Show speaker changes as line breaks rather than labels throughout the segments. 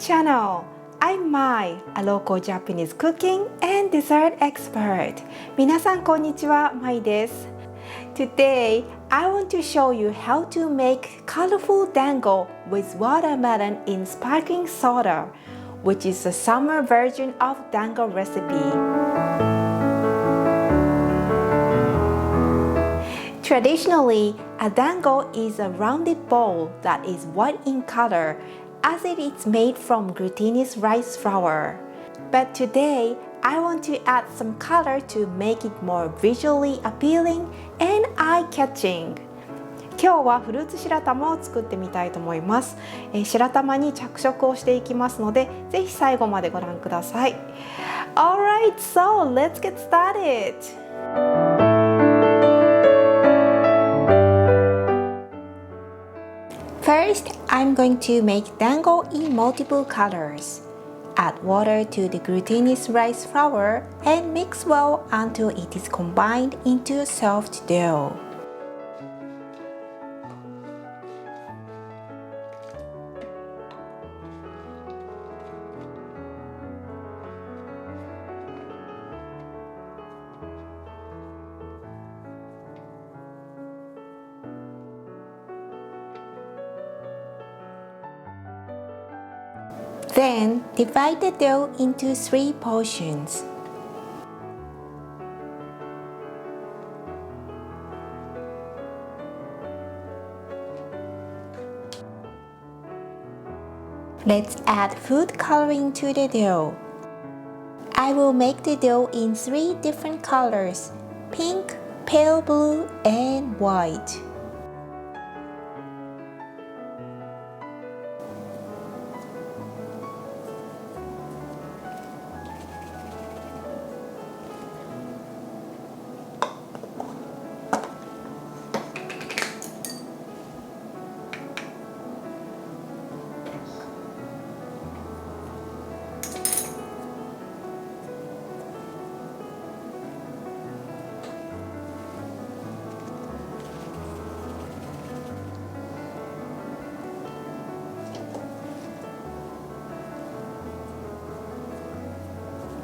channel. I'm Mai, a local Japanese cooking and dessert expert. 皆さんこんにちは、Mai です。Today, I want to show you how to make colorful dango with watermelon in sparkling soda, which is the summer version of dango recipe. Traditionally, a dango is a rounded ball that is white in color, as it is made from glutinous rice flour. But today, I want to add some color to make it more visually appealing and eye-catching. 今日はフルーツ白玉を作ってみたいと思います。白玉に着色をしていきますので、ぜひ最後までご覧ください。Alright, so let's get started! First, I'm going to make dango in multiple colors. Add water to the glutinous rice flour and mix well until it is combined into a soft dough. Then, divide the dough into 3 portions. Let's add food coloring to the dough. I will make the dough in 3 different colors: pink, pale blue, and white.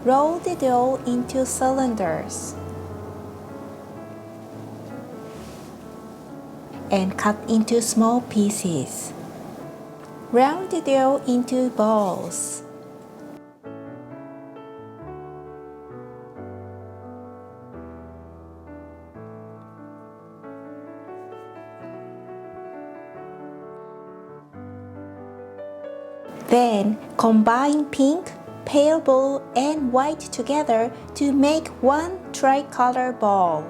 Roll the dough into cylinders and cut into small pieces. Round the dough into balls. Then combine pink, pale blue, and white together to make one tricolor ball.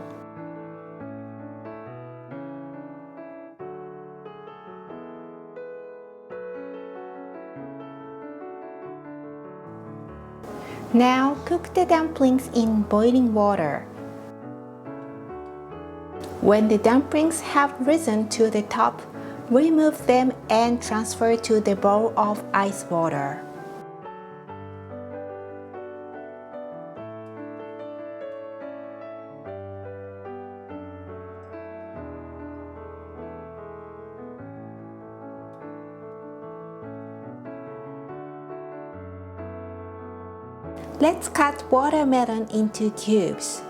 Now cook the dumplings in boiling water. When the dumplings have risen to the top, remove them and transfer to the bowl of ice water. Let's cut watermelon into cubes.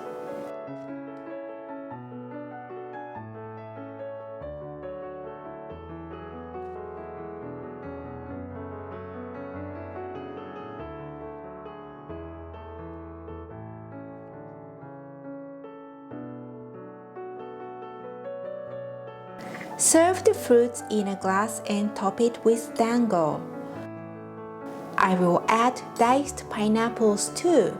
Serve the fruits in a glass and top it with dango. I will add diced pineapples too.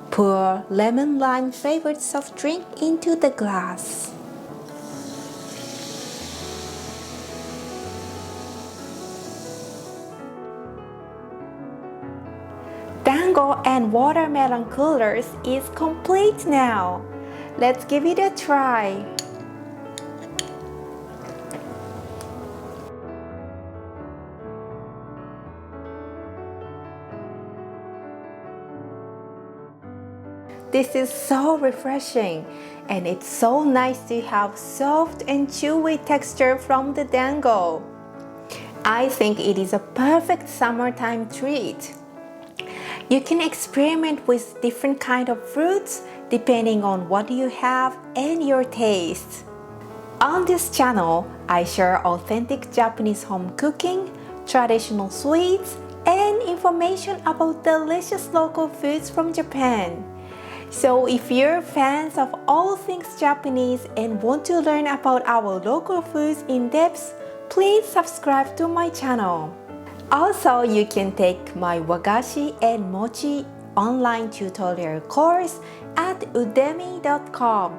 Pour lemon lime flavored soft drink into the glass. Dango and watermelon coolers is complete now. Let's give it a try. This is so refreshing, and it's so nice to have soft and chewy texture from the dango. I think it is a perfect summertime treat. You can experiment with different kind of fruits depending on what you have and your taste. On this channel, I share authentic Japanese home cooking, traditional sweets, and information about delicious local foods from Japan. So if you're fans of all things Japanese and want to learn about our local foods in depth, please subscribe to my channel. Also, you can take my Wagashi and Mochi online tutorial course at udemy.com.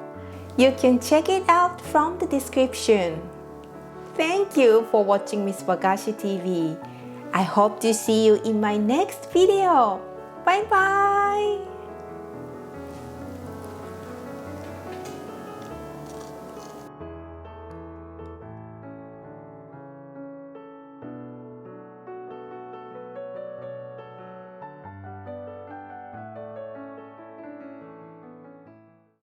You can check it out from the description. Thank you for watching Miss Wagashi TV. I hope to see you in my next video. Bye bye!